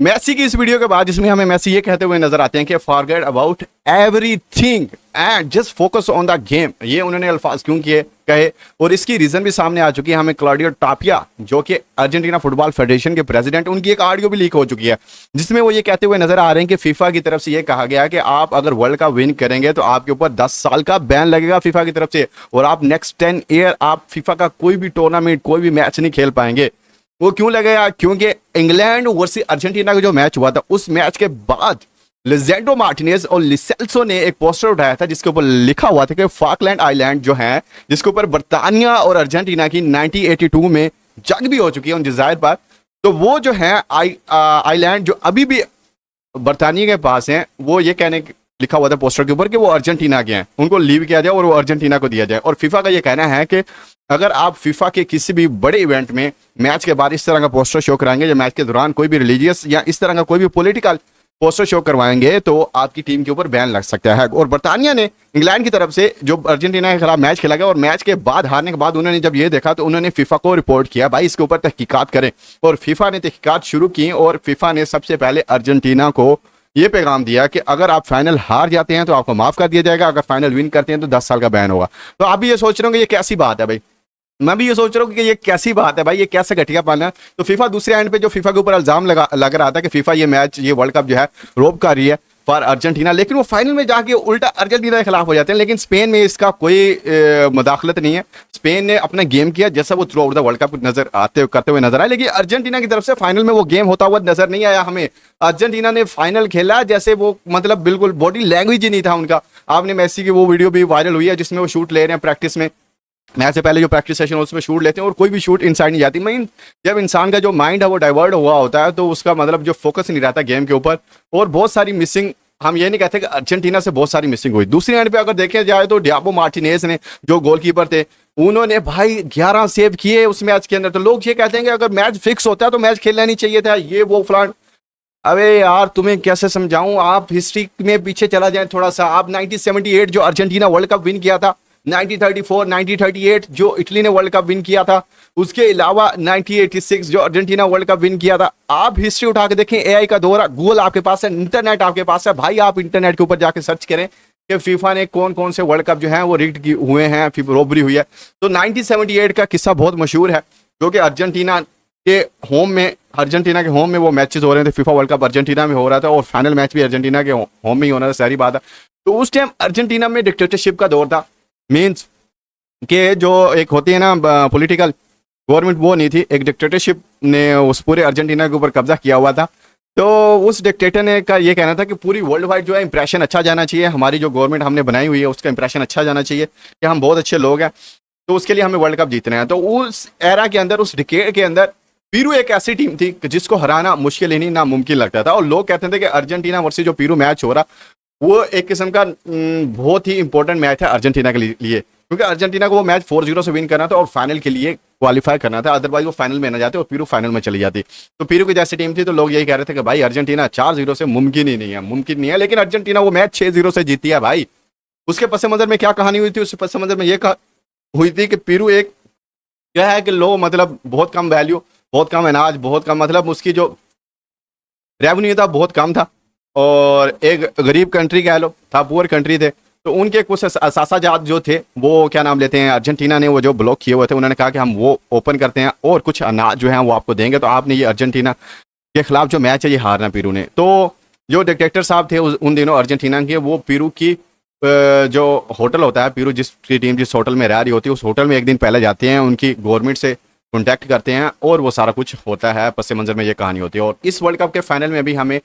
Messi की इस video के बाद जिसमें हमें मेसी ये कहते हुए नजर आते हैं कि forget about everything and just focus on the game. ये उन्होंने अल्फाज क्यों किए कहे, और इसकी रीजन भी सामने आ चुकी है हमें। क्लॉडियो टापिया जो कि अर्जेंटीना फुटबॉल फेडरेशन के प्रेसिडेंट, उनकी एक ऑडियो भी लीक हो चुकी है जिसमें वो ये कहते हुए नजर आ रहे हैं कि फीफा की तरफ से ये कहा गया है कि आप अगर वर्ल्ड कप विन करेंगे तो आपके ऊपर 10 साल का बैन लगेगा फीफा की तरफ से, और आप नेक्स्ट 10 ईयर आप फीफा का कोई भी टूर्नामेंट कोई भी मैच नहीं खेल पाएंगे। वो क्यों लगेगा? क्योंकि इंग्लैंड वर्सेस अर्जेंटीना का जो मैच हुआ था उस मैच के बाद लिजेंड्रो मार्टिनेज और लिसेल्सो ने एक पोस्टर उठाया था जिसके ऊपर लिखा हुआ था कि फॉकलैंड आइलैंड जो है, जिसके ऊपर बर्तानिया और अर्जेंटीना की 1982 में जंग भी हो चुकी है उन जजायर पर। तो वो जो है आइलैंड जो अभी भी बर्तानिया के पास है, वो ये कहने लिखा हुआ था पोस्टर के ऊपर कि वो अर्जेंटीना के हैं, उनको लीव किया जाए और वो अर्जेंटीना को दिया जाए। और फीफा का ये कहना है कि अगर आप फीफा के किसी भी बड़े इवेंट में मैच के बाद इस तरह का पोस्टर शो कराएंगे या मैच के दौरान कोई भी रिलीजियस या इस तरह का कोई भी पॉलिटिकल पोस्टर शो करवाएंगे तो आपकी टीम के ऊपर बैन लग सकता है। और बर्तानिया ने इंग्लैंड की तरफ से जो अर्जेंटीना के खिलाफ मैच खेला गया और मैच के बाद हारने के बाद उन्होंने जब ये देखा तो उन्होंने फीफा को रिपोर्ट किया, भाई इसके ऊपर तहकीकात करें। और फीफा ने तहकीकात शुरू की और फीफा ने सबसे पहले अर्जेंटीना को ये पैगाम दिया कि अगर आप फाइनल हार जाते हैं तो आपको माफ कर दिया जाएगा, अगर फाइनल विन करते हैं तो 10 साल का बैन होगा। तो आप भी ये सोच रहे हो कि ये कैसी बात है भाई, मैं भी ये सोच रहा हूँ कि ये कैसी बात है भाई, ये कैसे घटिया पाना है। तो फीफा दूसरे एंड पे जो फीफा के ऊपर इल्जाम लग रहा था कि फीफा ये मैच ये वर्ल्ड कप जो है रोब कर रही है फॉर अर्जेंटीना, लेकिन वो फाइनल में जाके उल्टा अर्जेंटीना के खिलाफ हो जाते हैं। लेकिन स्पेन में इसका कोई मुदाखलत नहीं है, स्पेन ने अपना गेम किया जैसा वो through out the world cup नजर आते करते हुए नजर आए। लेकिन अर्जेंटीना की तरफ से फाइनल में वो गेम होता हुआ नजर नहीं आया हमें। अर्जेंटीना ने फाइनल खेला जैसे वो मतलब बिल्कुल बॉडी लैंग्वेज ही नहीं था उनका। आपने मेसी की वो वीडियो भी वायरल हुई है जिसमें वो शूट ले रहे हैं प्रैक्टिस में, मैच से पहले जो प्रैक्टिस सेशन उसमें शूट लेते हैं और कोई भी शूट इनसाइड नहीं जाती। मीन जब इंसान का जो माइंड है वो डाइवर्ट हुआ होता है तो उसका मतलब जो फोकस नहीं रहता गेम के ऊपर। और बहुत सारी मिसिंग, हम ये नहीं कहते कि अर्जेंटीना से बहुत सारी मिसिंग हुई। दूसरी एंड पे अगर देखे जाए तो डियागो मार्टिनेज ने जो गोलकीपर थे उन्होंने भाई 11 सेव किए उस मैच के अंदर। तो लोग ये कहते हैं कि अगर मैच फिक्स होता है तो मैच खेलना नहीं चाहिए था, ये वो फलान। अबे यार तुम्हें कैसे समझाऊं, आप हिस्ट्री में पीछे चला जाए थोड़ा सा। आप 1978 जो अर्जेंटीना वर्ल्ड कप विन किया था, 1934 1938 जो इटली ने वर्ल्ड कप विन किया था, उसके अलावा 1986 जो अर्जेंटीना वर्ल्ड कप विन किया था। आप हिस्ट्री उठा के देखें, एआई का दौर है, गूगल आपके पास है, इंटरनेट आपके पास है भाई, आप इंटरनेट के ऊपर जाके सर्च करें कि फीफा ने कौन कौन से वर्ल्ड कप जो है वो रिग्ड हुए हैं, रोबरी हुई है। तो 1978 का किस्सा बहुत मशहूर है जो कि अर्जेंटीना के होम में वो मैचेस हो रहे थे। फीफा वर्ल्ड कप अर्जेंटीना में हो रहा था और फाइनल मैच भी अर्जेंटीना के होम में ही होना था, सारी बात है। तो उस टाइम अर्जेंटीना में डिक्टेटरशिप का दौर था, मीन्स के जो एक होती है ना पॉलिटिकल गवर्नमेंट, वो नहीं थी, एक डिक्टेटरशिप ने उस पूरे अर्जेंटीना के ऊपर कब्जा किया हुआ था। तो उस डिक्टेटर ने का ये कहना था कि पूरी वर्ल्ड वाइड जो है इंप्रेशन अच्छा जाना चाहिए, हमारी जो गवर्नमेंट हमने बनाई हुई है उसका इंप्रेशन अच्छा जाना चाहिए कि हम बहुत अच्छे लोग हैं, तो उसके लिए हमें वर्ल्ड कप जीतना है। तो उस एरा के अंदर, उस डिकेड के अंदर पीरू एक ऐसी टीम थी जिसको हराना मुश्किल ही नहीं नामुमकिन लगता था। और लोग कहते थे कि अर्जेंटीना वर्सेस जो पीरू मैच हो रहा वो एक किस्म का बहुत ही इंपॉर्टेंट मैच है अर्जेंटीना के लिए, क्योंकि अर्जेंटीना को वो मैच 4-0 से विन करना था और फाइनल के लिए क्वालिफाई करना था, अदरवाइज वो फाइनल में ना जाते और पीरू फाइनल में चली जाती। तो पीरू की जैसी टीम थी तो लोग यही कह रहे थे कि भाई अर्जेंटीना 4-0 से मुमकिन ही नहीं है। लेकिन अर्जेंटीना वो मैच 6-0 से जीती है भाई। उसके पस मंजर में क्या कहानी हुई थी? उसके पस मंजर में ये हुई थी कि पीरू एक क्या है कि लो मतलब बहुत कम वैल्यू, बहुत कम अनाज, बहुत कम मतलब उसकी जो रेवेन्यू था बहुत कम था, और एक गरीब कंट्री कह लो था, पुअर कंट्री थे। तो उनके कुछ असासाजात जो थे वो क्या नाम लेते हैं, अर्जेंटीना ने वो जो ब्लॉक किए हुए थे उन्होंने कहा कि हम वो ओपन करते हैं और कुछ अनाज जो है वो आपको देंगे। तो आपने ये अर्जेंटीना के खिलाफ जो मैच है ये हारना पीरू ने। तो जो डिक्टेटर साहब थे उन दिनों अर्जेंटीना के, वो पीरू की जो होटल होता है, पीरू जिसकी टीम जिस होटल में रह रही होती है उस होटल में एक दिन पहले जाते हैं, उनकी गवर्नमेंट से कॉन्टैक्ट करते हैं और वो सारा कुछ होता है। पस मंजर में ये कहानी होती है। और इस वर्ल्ड कप के फाइनल में भी हमें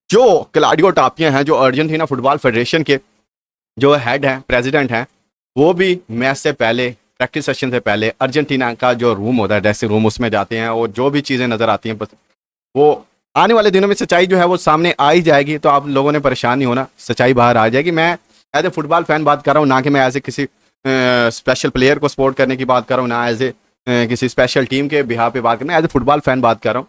जो क्लॉडियो टापिया हैं, जो अर्जेंटीना फुटबॉल फेडरेशन के जो हेड हैं, प्रेसिडेंट हैं, वो भी मैच से पहले, प्रैक्टिस सेशन से पहले अर्जेंटीना का जो रूम होता है ड्रेसिंग रूम, उसमें जाते हैं और जो भी चीज़ें नज़र आती हैं वो आने वाले दिनों में सच्चाई जो है वो सामने आ ही जाएगी। तो आप लोगों ने परेशान नहीं होना, सच्चाई बाहर आ जाएगी। मैं एज ए फुटबॉल फैन बात कर रहा हूँ, ना कि मैं एज ए किसी स्पेशल प्लेयर को सपोर्ट करने की बात कर रहा हूँ, ना एज ए किसी स्पेशल टीम के बिहार पे बात करना, एज ए फुटबॉल फैन बात कर रहा हूँ।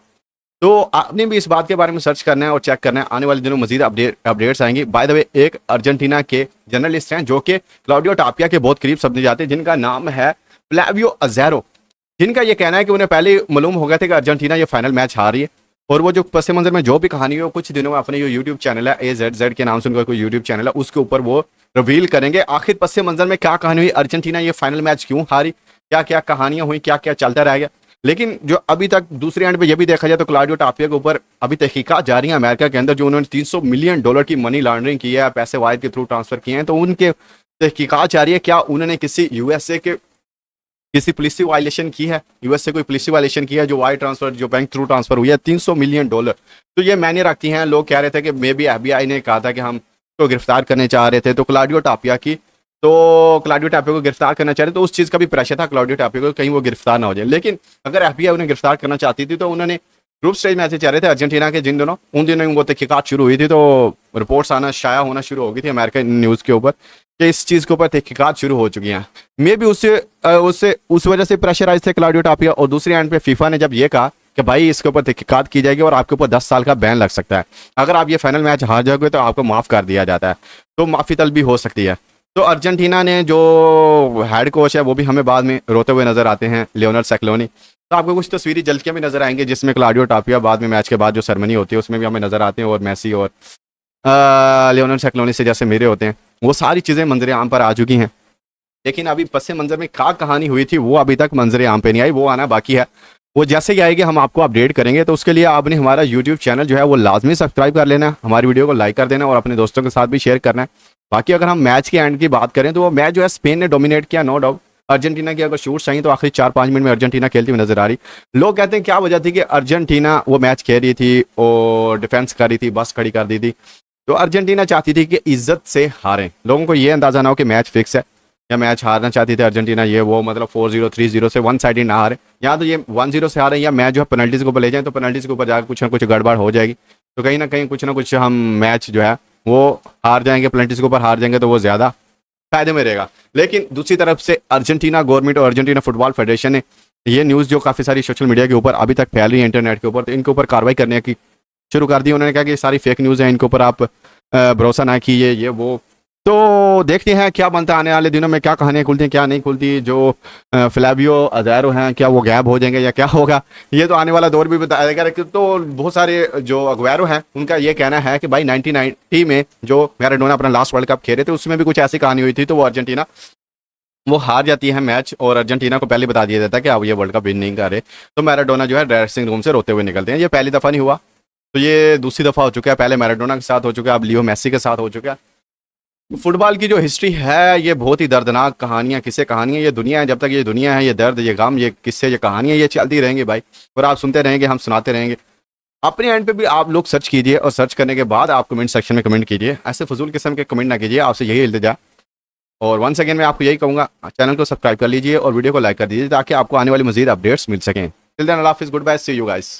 तो आपने भी इस बात के बारे में सर्च करना है और चेक करना है, आने वाले दिनों मजीद अपडेट्स आएंगी। बाय द वे एक अर्जेंटीना के जर्नलिस्ट हैं जो कि क्लॉडियो टापिया के बहुत करीब समझे जाते हैं, जिनका नाम है फ्लैवियो अज़ेरो, जिनका ये कहना है कि उन्हें पहले मालूम हो गया था कि अर्जेंटीना ये फाइनल मैच हार रही है और वो जो पस मंजर में जो भी कहानी है वो कुछ दिनों में अपने जो यूट्यूब चैनल है AZZ के नाम से उनका कोई यूट्यूब चैनल है उसके ऊपर वो रिवील करेंगे आखिर पस मंजर में क्या कहानी हुई, अर्जेंटीना ये फाइनल मैच क्यों हारी, क्या क्या कहानियां हुई, क्या क्या चलता रह गया। लेकिन जो अभी तक दूसरे एंड पे ये भी देखा जाए तो क्लॉडियो टापिया के ऊपर अभी तहकीकात जारी है अमेरिका के अंदर, जो उन्होंने $300 मिलियन की मनी लॉन्ड्रिंग की है, पैसे वायर के थ्रू ट्रांसफर किए हैं, तो उनके तहकीकात जारी है क्या उन्होंने किसी यूएसए के किसी पुलिस वायलेशन की है, यूएस से कोई पुलिस वायलेशन की है, जो वायर ट्रांसफर जो बैंक थ्रू ट्रांसफर हुई है $300 मिलियन। तो ये मैंने रखती हैं, लोग कह रहे थे कि मे बी FBI ने कहा था कि हम तो गिरफ्तार करने चाह रहे थे तो क्लॉडियो टापिया की, तो क्लॉडियो टापिया को गिरफ्तार करना चाह रहे तो उस चीज़ का भी प्रेशर था क्लॉडियो टापिया को कहीं वो गिरफ्तार ना हो जाए। लेकिन अगर FBI उन्हें गिरफ्तार करना चाहती थी तो उन्होंने ग्रुप स्टेज मैच चाह रहे थे अर्जेंटीना के, जिन दिनों उन दिनों वो तहकीकात शुरू हुई थी तो रिपोर्ट्स आना शाया होना शुरू हो गई थी अमेरिकन न्यूज़ के ऊपर कि इस चीज़ के ऊपर तहकीकात शुरू हो चुकी हैं। मे भी उससे उस वजह से प्रेशराइज थे क्लॉडियो टापिया। और दूसरी एंड पे फीफा ने जब ये कहा कि भाई इसके ऊपर तहकीकात की जाएगी और आपके ऊपर 10 साल का बैन लग सकता है, अगर आप ये फाइनल मैच हार जाओगे तो आपको माफ़ कर दिया जाता है, तो माफ़ी तलबी हो सकती है। तो अर्जेंटीना ने जो हेड कोच है वो भी हमें बाद में रोते हुए नजर आते हैं, लियोनेल स्कैलोनी। तो आपको कुछ तस्वीरी झलकियां भी नजर आएंगे जिसमें क्लॉडियो टापिया बाद में मैच के बाद जो सेरेमनी होती है उसमें भी हमें नजर आते हैं, और मेसी और लियोनेल स्कैलोनी से जैसे मेरे होते हैं, वो सारी चीज़ें मंजर आम पर आ चुकी हैं। लेकिन अभी पस मंजर में क्या कहानी हुई थी वो अभी तक मंजर आम पे नहीं आई, वो आना बाकी है। वो जैसे ही आएगी हम आपको अपडेट करेंगे, तो उसके लिए आपने हमारा यूट्यूब चैनल जो है वो लाजमी सब्सक्राइब कर लेना है, हमारी वीडियो को लाइक कर देना और अपने दोस्तों के साथ भी शेयर करना है। बाकी अगर हम मैच के एंड की बात करें तो वो मैच जो है स्पेन ने डोमिनेट किया, नो डाउट। अर्जेंटीना की अगर शूट चाहिए तो आखिरी 4-5 मिनट में अर्जेंटीना खेलती हुई नजर आ रही। लोग कहते हैं क्या वजह थी कि अर्जेंटीना वो मैच खेल रही थी और डिफेंस कर रही थी, बस खड़ी कर दी थी, तो अर्जेंटीना चाहती थी कि इज्जत से हारें, लोगों को ये अंदाजा ना हो कि मैच फिक्स है या मैच हारना चाहती थी अर्जेंटीना, ये वो मतलब 4-0 3-0 से वन साइड ना हारे, या तो ये 1-0 से हारे या मैच जो है पेनल्टीज के ऊपर ले जाए, तो पेनल्टीज के ऊपर जाकर कुछ ना कुछ गड़बड़ हो जाएगी, तो कहीं ना कुछ हम मैच जो है वो हार जाएंगे, पेनल्टीज के ऊपर हार जाएंगे तो वो ज़्यादा फायदे में रहेगा। लेकिन दूसरी तरफ से अर्जेंटीना गवर्नमेंट और अर्जेंटीना फुटबॉल फेडरेशन ने ये न्यूज़ जो काफ़ी सारी सोशल मीडिया के ऊपर अभी तक फैल रही है इंटरनेट के ऊपर, तो इनके ऊपर कार्रवाई करने की शुरू कर दी। उन्होंने कहा कि ये सारी फेक न्यूज़ है, इनके ऊपर आप भरोसा ना कीजिए, ये वो। तो देखते हैं क्या बनता है आने वाले दिनों में, क्या कहानियाँ खुलती हैं क्या नहीं खुलती। जो फ्लैवियो अज़ैरो हैं क्या वो गायब हो जाएंगे या क्या होगा, ये तो आने वाला दौर भी बताएगा। तो बहुत सारे जो अग्वेरो हैं उनका ये कहना है कि भाई 1990 में जो मैराडोना अपना लास्ट वर्ल्ड कप खेले थे उसमें भी कुछ ऐसी कहानी हुई थी, तो वो अर्जेंटीना वो हार जाती है मैच और अर्जेंटीना को पहले बता दिया जाता है कि अब ये वर्ल्ड कप विन नहीं कर रहे, तो मैराडोना जो है ड्रेसिंग रूम से रोते हुए निकलते हैं। ये पहली दफ़ा नहीं हुआ, तो ये दूसरी दफ़ा हो चुका है, पहले मैराडोना के साथ हो चुका है, अब लियो मेसी के साथ हो चुका है। फुटबॉल की जो हिस्ट्री है ये बहुत ही दर्दनाक कहानियाँ, किस्से कहानियाँ, ये दुनिया है, जब तक ये दुनिया है ये दर्द ये गम ये किस्से ये कहानियाँ ये चलती रहेंगी भाई, और आप सुनते रहेंगे हम सुनाते रहेंगे। अपने एंड पे भी आप लोग सर्च कीजिए और सर्च करने के बाद आप कमेंट सेक्शन में कमेंट कीजिए, ऐसे फजूल किस्म के कमेंट ना कीजिए, आपसे यही इल्तिजा। और वन सेकेंड में आपको यही कहूँगा, चैनल को सब्सक्राइब कर लीजिए और वीडियो को लाइक कर दीजिए ताकि आपको आने वाली मजीद अपडेट्स मिल सकें। टिल देन अल्लाह हाफिज़, goodbye, see you guys.